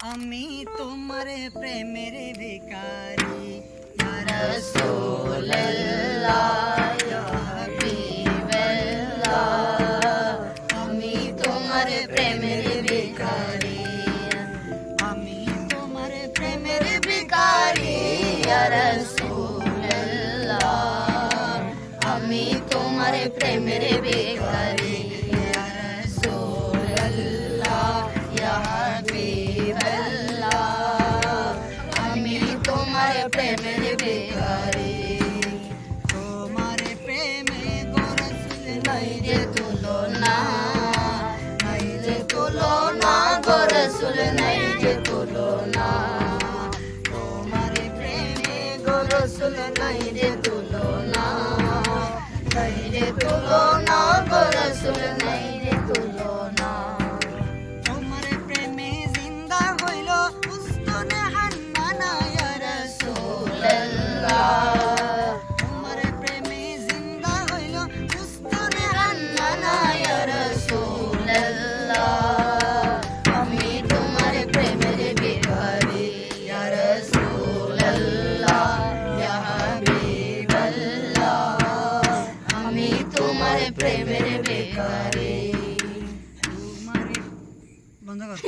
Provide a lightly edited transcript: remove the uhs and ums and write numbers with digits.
আমি তোমার প্রেমের ভিখারি ইয়া রাসূলুল্লাহ ইয়া হাবিবাল্লাহ আমি তোমার প্রেমের ভিখারি আমি তোমার প্রেমের ভিখারি ইয়া রাসূলুল্লাহ আমি তোমার প্রেমের ভিখারি ইয়া রাসূলুল্লাহ ইয়া হাবিবাল্লাহ আমি তোমার প্রেমের ভিখারি তোমার প্রেমে গো রাসূল নাই যে তুলনা নাই যে তুলনা গো রাসূল নাই যে তুলনা তোমার প্রেমে গো রাসূল নাই যে তুলনা নাই যে তুলনা গো রাসূল নাই যে তুলনা তোমার প্রেমে জিন্দা হইল উস্তনে হান্নানা ইয়া রাসূলুল্লাহ তোমার প্রেমে জিন্দা হইল উস্তনে হান্নানা ইয়া রাসূলুল্লাহ আমি তোমার প্রেমের ভিখারি ইয়া রাসূলুল্লাহ ইয়া হাবিবাল্লাহ আমি তোমার প্রেমের ভিখারি তোমার বন্ধ কর